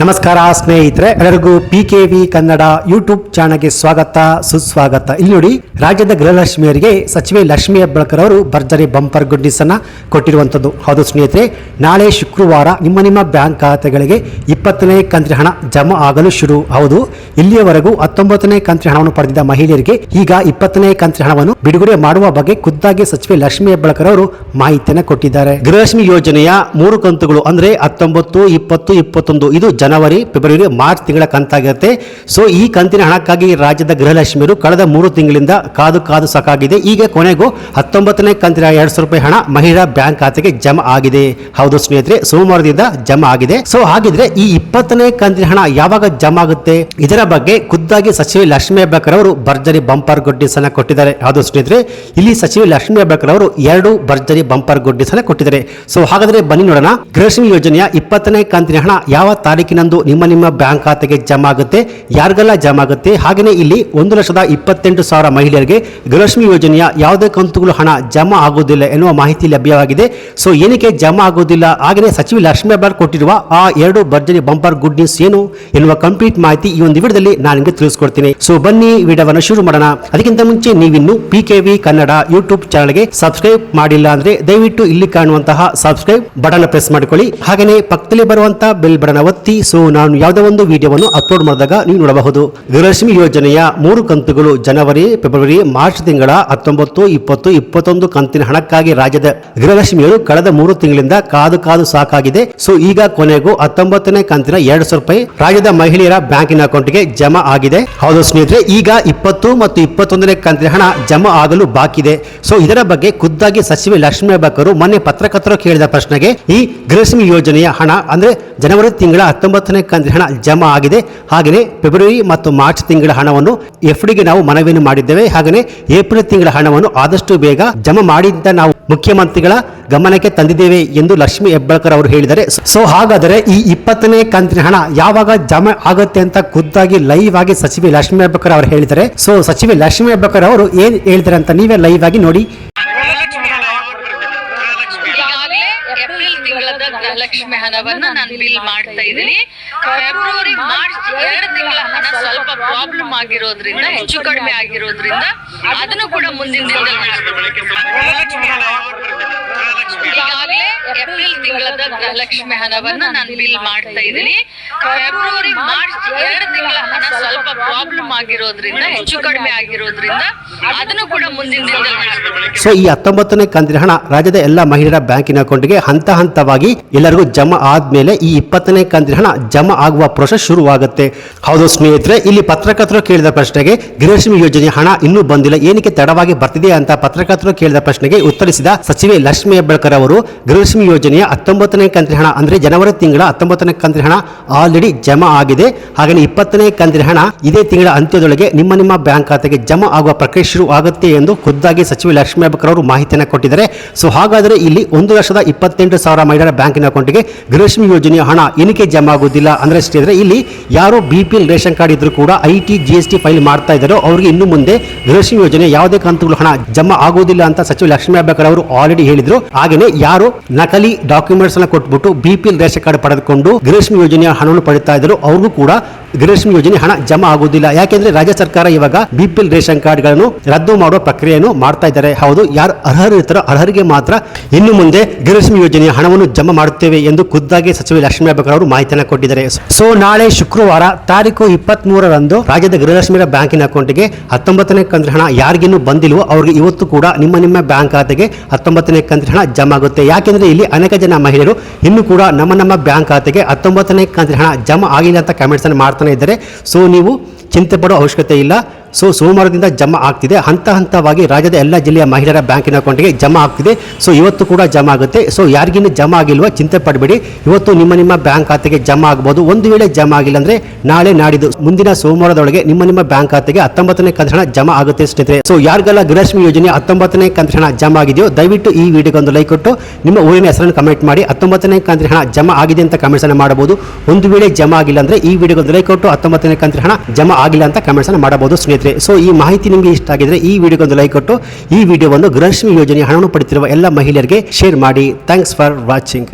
ನಮಸ್ಕಾರ ಸ್ನೇಹಿತರೆ, ಎಲ್ಲರಿಗೂ PKV ಕನ್ನಡ ಯೂಟ್ಯೂಬ್ ಚಾನಲ್ಗೆ ಸ್ವಾಗತ ಸುಸ್ವಾಗತ. ಇಲ್ಲಿ ನೋಡಿ, ರಾಜ್ಯದ ಗೃಹಲಕ್ಷ್ಮಿಯರಿಗೆ ಸಚಿವೆ ಲಕ್ಷ್ಮೀ ಹೆಬ್ಬಾಳ್ಕರ್ ಅವರು ಭರ್ಜರಿ ಬಂಪರ್ ಗುಡ್ ನ್ಯೂಸ್ ಅನ್ನ ಕೊಟ್ಟಿರುವಂತದ್ದು. ಹೌದು ಸ್ನೇಹಿತರೆ, ನಾಳೆ ಶುಕ್ರವಾರ ನಿಮ್ಮ ಬ್ಯಾಂಕ್ ಖಾತೆಗಳಿಗೆ 20ನೇ ಕಂತಿನ ಹಣ ಜಮಾ ಆಗಲು ಶುರು. ಹೌದು, ಇಲ್ಲಿಯವರೆಗೂ 19ನೇ ಕಂತಿನ ಹಣವನ್ನು ಪಡೆದಿದ್ದ ಮಹಿಳೆಯರಿಗೆ ಈಗ 20ನೇ ಕಂತಿನ ಹಣವನ್ನು ಬಿಡುಗಡೆ ಮಾಡುವ ಬಗ್ಗೆ ಖುದ್ದಾಗಿ ಸಚಿವೆ ಲಕ್ಷ್ಮೀ ಹೆಬ್ಬಾಳ್ಕರ್ ಅವರು ಮಾಹಿತಿಯನ್ನು ಕೊಟ್ಟಿದ್ದಾರೆ. ಗೃಹಲಕ್ಷ್ಮಿ ಯೋಜನೆಯ 3 ಕಂತುಗಳು ಅಂದ್ರೆ 19, 20, 21 ಇದು ಜನವರಿ, ಫೆಬ್ರವರಿ, ಮಾರ್ಚ್ ತಿಂಗಳ ಕಂತಾಗಿರುತ್ತೆ. ಸೊ ಈ ಕಂತಿನ ಹಣಕ್ಕಾಗಿ ರಾಜ್ಯದ ಗೃಹಲಕ್ಷ್ಮಿಯರು ಕಳೆದ 3 ತಿಂಗಳಿಂದ ಕಾದು ಸಾಕಾಗಿದೆ. ಈಗ ಕೊನೆಗೂ 19ನೇ ಕಂತಿನ 200 ರೂಪಾಯಿ ಹಣ ಮಹಿಳಾ ಬ್ಯಾಂಕ್ ಖಾತೆಗೆ ಜಮಾ ಆಗಿದೆ. ಹೌದು ಸ್ನೇಹಿತರೆ, ಸೋಮವಾರದಿಂದ ಜಮಾ ಆಗಿದೆ. ಸೊ ಹಾಗಿದ್ರೆ ಈ 20ನೇ ಕಂತಿನ ಹಣ ಯಾವಾಗ ಜಮಾ ಆಗುತ್ತೆ, ಇದರ ಬಗ್ಗೆ ಖುದ್ದಾಗಿ ಸಚಿವೆ ಲಕ್ಷ್ಮೀ ಹೆಬ್ಬಾಳ್ಕರ್ ಅವರು ಭರ್ಜರಿ ಬಂಪರ್ ಗುಡ್ ನ್ಯೂಸ್ ಅನ್ನ ಕೊಟ್ಟಿದ್ದಾರೆ. ಹೌದು ಸ್ನೇಹಿತರೆ, ಇಲ್ಲಿ ಸಚಿವೆ ಲಕ್ಷ್ಮೀ ಹೆಬ್ಬಾಳ್ಕರ್ ಅವರು 2 ಭರ್ಜರಿ ಬಂಪರ್ ಗುಡ್ ನ್ಯೂಸ್ ಅನ್ನ ಕೊಟ್ಟಿದ್ದಾರೆ. ಸೊ ಹಾಗಾದ್ರೆ ಬನ್ನಿ ನೋಡೋಣ, ಗೃಹಲಕ್ಷ್ಮಿ ಯೋಜನೆಯ 20ನೇ ಕಂತಿನ ಹಣ ಯಾವ ತಾರೀಕಿನಂದು ನಿಮ್ಮ ಬ್ಯಾಂಕ್ ಖಾತೆಗೆ ಜಮಾ ಆಗುತ್ತೆ, ಯಾರಿಗೆಲ್ಲ ಜಮಾ ಆಗುತ್ತೆ. ಹಾಗೆಯೇ ಇಲ್ಲಿ 1,28,000 ಮಹಿಳೆಯರಿಗೆ ಗೃಹಲಕ್ಷ್ಮಿ ಯೋಜನೆಯ ಯಾವುದೇ ಕಂತುಗಳು ಹಣ ಜಮಾ ಆಗುವುದಿಲ್ಲ ಎನ್ನುವ ಮಾಹಿತಿ ಲಭ್ಯವಾಗಿದೆ. ಸೊ ಏನಕ್ಕೆ ಜಮಾ ಆಗುವುದಿಲ್ಲ, ಹಾಗೆಯೇ ಸಚಿವೆ ಲಕ್ಷ್ಮೀ ಹೆಬ್ಬಾಳ್ಕರ್ ಕೊಟ್ಟಿರುವ ಆ 2 ಭರ್ಜರಿ ಬಂಪರ್ ಗುಡ್ ನ್ಯೂಸ್ ಏನು ಎನ್ನುವ ಕಂಪ್ಲೀಟ್ ಮಾಹಿತಿ ಈ ಒಂದು ವಿಡಿಯೋದಲ್ಲಿ ನಾನು ನಿಮಗೆ ತಿಳಿಸ್ಕೊಡ್ತೀನಿ. ಸೊ ಬನ್ನಿ ವಿಡಿಯೋವನ್ನು ಶುರು ಮಾಡೋಣ. ಅದಕ್ಕಿಂತ ಮುಂಚೆ ನೀವಿನ್ನು PKV ಕನ್ನಡ ಯೂಟ್ಯೂಬ್ ಚಾನಲ್ಗೆ ಸಬ್ಸ್ಕ್ರೈಬ್ ಮಾಡಿಲ್ಲ ಅಂದ್ರೆ ದಯವಿಟ್ಟು ಇಲ್ಲಿ ಕಾಣುವಂತಹ ಸಬ್ಸ್ಕ್ರೈಬ್ ಬಟನ್ ಪ್ರೆಸ್ ಮಾಡಿಕೊಳ್ಳಿ. ಹಾಗೆಯೇ ಪಕ್ಕದಲ್ಲಿ ಬರುವಂತಹ ಬೆಲ್ ಬಟನ್ ಒತ್ತಿ. ಸೊ ನಾನು ಯಾವುದೇ ಒಂದು ವಿಡಿಯೋವನ್ನು ಅಪ್ಲೋಡ್ ಮಾಡಿದಾಗ ನೀವು ನೋಡಬಹುದು. ಗೃಹಲಕ್ಷ್ಮಿ ಯೋಜನೆಯ 3 ಕಂತುಗಳು ಜನವರಿ, ಫೆಬ್ರವರಿ, ಮಾರ್ಚ್ ತಿಂಗಳ 19, 20, 21 ಕಂತಿನ ಹಣಕ್ಕಾಗಿ ರಾಜ್ಯದ ಗೃಹಲಕ್ಷ್ಮಿಯರು ಕಳೆದ 3 ತಿಂಗಳಿಂದ ಕಾದು ಸಾಕಾಗಿದೆ. ಸೊ ಈಗ ಕೊನೆಗೂ 19ನೇ ಕಂತಿನ 200 ರೂಪಾಯಿ ರಾಜ್ಯದ ಮಹಿಳೆಯರ ಬ್ಯಾಂಕಿನ ಅಕೌಂಟ್ಗೆ ಜಮಾ ಆಗಿದೆ. ಹೌದು ಸ್ನೇಹಿತರೆ, ಈಗ 20 ಮತ್ತು 21ನೇ ಕಂತಿನ ಹಣ ಜಮಾ ಆಗಲು ಬಾಕಿ ಇದೆ. ಸೊ ಇದರ ಬಗ್ಗೆ ಖುದ್ದಾಗಿ ಸಚಿವೆ ಲಕ್ಷ್ಮೀ ಹೆಬ್ಬಾಳ್ಕರ್ ಮೊನ್ನೆ ಪತ್ರಕರ್ತರು ಕೇಳಿದ ಪ್ರಶ್ನೆಗೆ ಈ ಗೃಹಲಕ್ಷ್ಮಿ ಯೋಜನೆಯ ಹಣ ಅಂದ್ರೆ ಜನವರಿ ತಿಂಗಳ 19ನೇ ಕಂತಿನ ಹಣ ಜಮಾ ಆಗಿದೆ. ಹಾಗೆಯೇ ಫೆಬ್ರವರಿ ಮತ್ತು ಮಾರ್ಚ್ ತಿಂಗಳ ಹಣವನ್ನು FDಗೆ ನಾವು ಮನವಿಯನ್ನು ಮಾಡಿದ್ದೇವೆ. ಹಾಗೆಯೇ ಏಪ್ರಿಲ್ ತಿಂಗಳ ಹಣವನ್ನು ಆದಷ್ಟು ಬೇಗ ಜಮಾ ಮಾಡಿದ್ದ ನಾವು ಮುಖ್ಯಮಂತ್ರಿಗಳ ಗಮನಕ್ಕೆ ತಂದಿದ್ದೇವೆ ಎಂದು ಲಕ್ಷ್ಮೀ ಹೆಬ್ಬಾಳ್ಕರ್ ಅವರು ಹೇಳಿದ್ದಾರೆ. ಸೊ ಹಾಗಾದರೆ ಈ 20ನೇ ಕಂತಿನ ಹಣ ಯಾವಾಗ ಜಮಾ ಆಗುತ್ತೆ ಅಂತ ಖುದ್ದಾಗಿ ಲೈವ್ ಆಗಿ ಸಚಿವೆ ಲಕ್ಷ್ಮೀ ಹೆಬ್ಬಾಳ್ಕರ್ ಅವರು ಹೇಳಿದ್ದಾರೆ. ಸೊ ಸಚಿವೆ ಲಕ್ಷ್ಮೀ ಹೆಬ್ಬಾಳ್ಕರ್ ಅವರು ಏನ್ ಹೇಳ್ತಾರೆ ಅಂತ ನೀವೇ ಲೈವ್ ಆಗಿ ನೋಡಿ. ಗೃಹಲಕ್ಷ್ಮಿ ಹಣವನ್ನ ನಾನು ಬಿಲ್ ಮಾಡ್ತಾ ಇದ್ದೀನಿ. ಫೆಬ್ರವರಿ, ಮಾರ್ಚ್ 2 ತಿಂಗಳ ಹಣ ಸ್ವಲ್ಪ ಪ್ರಾಬ್ಲಮ್ ಆಗಿರೋದ್ರಿಂದ, ಹೆಚ್ಚು ಕಡಿಮೆ ಆಗಿರೋದ್ರಿಂದ ಅದನ್ನು ಕೂಡ ಮುಂದಿನ ದಿನದಲ್ಲಿ ಈಗಾಗಲೇ ಏಪ್ರಿಲ್ ತಿಂಗಳದ ಗೃಹಲಕ್ಷ್ಮಿ ಹಣವನ್ನ ನಾನು ಬಿಲ್ ಮಾಡ್ತಾ ಇದ್ದೀನಿ. ಫೆಬ್ರವರಿ, ಮಾರ್ಚ್ 2 ತಿಂಗಳ ಹಣ ಸ್ವಲ್ಪ ಪ್ರಾಬ್ಲಮ್ ಆಗಿರೋದ್ರಿಂದ, ಹೆಚ್ಚು ಕಡಿಮೆ ಆಗಿರೋದ್ರಿಂದ ಅದನ್ನು ಕೂಡ ಮುಂದಿನ ದಿನದಲ್ಲಿ. ಸೊ ಈ 19ನೇ ಕಂತಿನ ಹಣ ರಾಜ್ಯದ ಎಲ್ಲ ಮಹಿಳೆಯರ ಬ್ಯಾಂಕಿನ ಅಕೌಂಟ್ಗೆ ಹಂತವಾಗಿ ಎಲ್ಲರಿಗೂ ಜಮಾ ಆದ್ಮೇಲೆ ಈ 20ನೇ ಕಂತಿನ ಹಣ ಜಮಾ ಆಗುವ ಪ್ರೋಸೆಸ್ ಶುರುವಾಗುತ್ತೆ. ಹೌದು ಸ್ನೇಹಿತರೆ, ಇಲ್ಲಿ ಪತ್ರಕರ್ತರು ಕೇಳಿದ ಪ್ರಶ್ನೆಗೆ ಗೃಹಲಕ್ಷ್ಮಿ ಯೋಜನೆಯ ಹಣ ಇನ್ನೂ ಬಂದಿಲ್ಲ, ಏನಕ್ಕೆ ತಡವಾಗಿ ಬರ್ತಿದೆ ಅಂತ ಪತ್ರಕರ್ತರು ಕೇಳಿದ ಪ್ರಶ್ನೆಗೆ ಉತ್ತರಿಸಿದ ಸಚಿವೆ ಲಕ್ಷ್ಮೀ ಹೆಬ್ಬಾಳ್ಕರ್ ಅವರು ಗೃಹಲಕ್ಷ್ಮಿ ಯೋಜನೆಯ 19ನೇ ಕಂತಿನ ಹಣ ಅಂದ್ರೆ ಜನವರಿ ತಿಂಗಳ 19ನೇ ಕಂತಿನ ಹಣ ಆಲ್ರೆಡಿ ಜಮಾ ಆಗಿದೆ. ಹಾಗೆ 20ನೇ ಕಂತಿನ ಹಣ ಇದೇ ತಿಂಗಳ ಅಂತ್ಯದೊಳಗೆ ನಿಮ್ಮ ಬ್ಯಾಂಕ್ ಖಾತೆಗೆ ಜಮಾ ಆಗುವ ಪ್ರಕ್ರಿಯೆ ಶುರು ಆಗುತ್ತೆ ಎಂದು ಖುದ್ದಾಗಿ ಸಚಿವೆ ಲಕ್ಷ್ಮೀ ಹೆಬ್ಬಾಳ್ಕರ್ ಅವರು ಮಾಹಿತಿಯನ್ನು ಕೊಟ್ಟಿದ್ದಾರೆ. ಸೊ ಹಾಗಾದರೆ ಇಲ್ಲಿ 1,28,000 ಮಹಿಳೆಯರ ಬ್ಯಾಂಕಿನ ಅಕೌಂಟ್ಗೆ ಗೃಹಲಕ್ಷ್ಮಿ ಯೋಜನೆಯ ಹಣ ಏನಕ್ಕೆ ಜಮಾ ಆಗುವುದಿಲ್ಲ ಅಂದ್ರೆ ಸ್ನೇಹಿತರೆ, ಇಲ್ಲಿ ಯಾರೋ BPL ರೇಷನ್ ಕಾರ್ಡ್ ಇದ್ರು ಕೂಡ IT GST ಫೈಲ್ ಮಾಡ್ತಾ ಇದ್ದಾರೋ ಅವರಿಗೆ ಇನ್ನು ಮುಂದೆ ಗೃಹಲಕ್ಷ್ಮಿ ಯೋಜನೆ ಯಾವುದೇ ಕಂತುಗಳು ಹಣ ಜಮಾ ಆಗುವುದಿಲ್ಲ ಅಂತ ಸಚಿವೆ ಲಕ್ಷ್ಮೀ ಹೆಬ್ಬಾಳ್ಕರ್ ಅವರು ಆಲ್ರೆಡಿ ಹೇಳಿದ್ರು. ಹಾಗೆಯೇ ಯಾರು ನಕಲಿ ಡಾಕ್ಯುಮೆಂಟ್ಸ್ ಅನ್ನು ಕೊಟ್ಬಿಟ್ಟು BPL ರೇಷನ್ ಕಾರ್ಡ್ ಪಡೆದುಕೊಂಡು ಗೃಹಲಕ್ಷ್ಮಿ ಯೋಜನೆಯ ಹಣವನ್ನು ಪಡೆಯುತ್ತಾ ಇದ್ರು ಅವ್ರಿಗೂ ಕೂಡ ಗೃಹಲಕ್ಷ್ಮಿ ಯೋಜನೆ ಹಣ ಜಮಾ ಆಗುವುದಿಲ್ಲ. ಯಾಕೆಂದ್ರೆ ರಾಜ್ಯ ಸರ್ಕಾರ ಇವಾಗ BPL ರೇಷನ್ ಕಾರ್ಡ್ ಗಳನ್ನು ರದ್ದು ಮಾಡುವ ಪ್ರಕ್ರಿಯೆಯನ್ನು ಮಾಡ್ತಾ ಇದ್ದಾರೆ. ಹೌದು, ಯಾರು ಅರ್ಹರಿರ್ತಾರೋ ಅರ್ಹರಿಗೆ ಮಾತ್ರ ಇನ್ನು ಮುಂದೆ ಗೃಹಲಕ್ಷ್ಮಿ ಯೋಜನೆಯ ಹಣವನ್ನು ಜಮಾ ಮಾಡುತ್ತೇವೆ ಎಂದು ಖುದ್ದಾಗಿ ಸಚಿವೆ ಲಕ್ಷ್ಮೀ ಹೆಬ್ಬಾಳ್ಕರ್ ಅವರು ಮಾಹಿತಿಯನ್ನು ಕೊಟ್ಟಿದ್ದಾರೆ. ಸೊ ನಾಳೆ ಶುಕ್ರವಾರ ತಾರೀಕು 23ರಂದು ರಾಜ್ಯದ ಗೃಹಲಕ್ಷ್ಮಿಯರ ಬ್ಯಾಂಕಿನ ಅಕೌಂಟ್ಗೆ 19ನೇ ಕಂತಿನ ಹಣ ಯಾರಿಗಿನ್ನೂ ಬಂದಿಲ್ವೋ ಅವರಿಗೆ ಇವತ್ತು ಕೂಡ ನಿಮ್ಮ ಬ್ಯಾಂಕ್ ಖಾತೆಗೆ 19ನೇ ಕಂತಿನ ಹಣ ಜಮಾ ಆಗುತ್ತೆ. ಯಾಕೆಂದ್ರೆ ಇಲ್ಲಿ ಅನೇಕ ಜನ ಮಹಿಳೆಯರು ಇನ್ನು ಕೂಡ ನಮ್ಮ ಬ್ಯಾಂಕ್ ಖಾತೆಗೆ 19ನೇ ಕಂತಿನ ಹಣ ಜಮಾ ಆಗಿಲ್ಲ ಅಂತ ಕಮೆಂಟ್ಸ್ ಅನ್ನು ಮಾಡ್ತಾನೆ ಇದ್ದಾರೆ. ಸೊ ನೀವು ಚಿಂತೆ ಪಡೋ ಅವಶ್ಯಕತೆ ಇಲ್ಲ. ಸೊ ಸೋಮವಾರದಿಂದ ಜಮಾ ಆಗ್ತಿದೆ, ಹಂತವಾಗಿ ರಾಜ್ಯದ ಎಲ್ಲ ಜಿಲ್ಲೆಯ ಮಹಿಳೆಯರ ಬ್ಯಾಂಕಿನ ಅಕೌಂಟ್ಗೆ ಜಮಾ ಆಗ್ತಿದೆ. ಸೊ ಇವತ್ತು ಕೂಡ ಜಮಾ ಆಗುತ್ತೆ. ಸೊ ಯಾರಿಗಿನ್ನೂ ಜಮಾ ಆಗಿಲ್ವ ಚಿಂತೆ ಪಡಬೇಡಿ, ಇವತ್ತು ನಿಮ್ಮ ಬ್ಯಾಂಕ್ ಖಾತೆಗೆ ಜಮಾ ಆಗಬಹುದು. ಒಂದು ವೇಳೆ ಜಮಾ ಆಗಿಲ್ಲ ಅಂದ್ರೆ ನಾಳೆ ನಾಡಿದ್ದು ಮುಂದಿನ ಸೋಮವಾರದೊಳಗೆ ನಿಮ್ಮ ಬ್ಯಾಂಕ್ ಖಾತೆಗೆ 19ನೇ ಕಂತಿನ ಹಣ ಜಮಾ ಆಗುತ್ತೆ ಸ್ನೇಹಿತರೆ. ಸೊ ಯಾರಿಗೆಲ್ಲ ಗೃಹಲಕ್ಷ್ಮಿ ಯೋಜನೆ 19ನೇ ಕಂತಿನ ಹಣ ಜಮಾ ಆಗಿದೆಯೋ ದಯವಿಟ್ಟು ಈ ವಿಡಿಯೋಗೆ ಒಂದು ಲೈಕ್ ಕೊಟ್ಟು ನಿಮ್ಮ ಊರಿನ ಹೆಸರನ್ನು ಕಮೆಂಟ್ ಮಾಡಿ 19ನೇ ಕಂತಿನ ಹಣ ಜಮಾ ಆಗಿದೆ ಅಂತ ಕಮೆಂಟ್ಸ್ ಅನ್ನು ಮಾಡಬಹುದು. ಒಂದು ವೇಳೆ ಜಮಾ ಆಗಿಲ್ಲ ಅಂದ್ರೆ ಈ ವಿಡಿಯೋಗೆ ಒಂದು ಲೈಕ್ ಕೊಟ್ಟು 19ನೇ ಕಂತಿನ ಹಣ ಜಮಾ ಆಗಿಲ್ಲ ಅಂತ ಕಮೆಂಟ್ಸ್ ಅನ್ನು ಮಾಡಬಹುದು ಸ್ನೇಹಿತರೆ. ಸೊ ಈ ಮಾಹಿತಿ ನಿಮಗೆ ಇಷ್ಟ ಆಗಿದ್ರೆ ಈ ವಿಡಿಯೋಗೆ ಒಂದು ಲೈಕ್ ಕೊಟ್ಟು ಈ ವಿಡಿಯೋವನ್ನು ಗೃಹಲಕ್ಷ್ಮಿ ಯೋಜನೆಯ ಹಣವನ್ನು ಪಡೆಯುತ್ತಿರುವ ಎಲ್ಲ ಮಹಿಳೆಯರಿಗೆ ಶೇರ್ ಮಾಡಿ. Thanks for watching.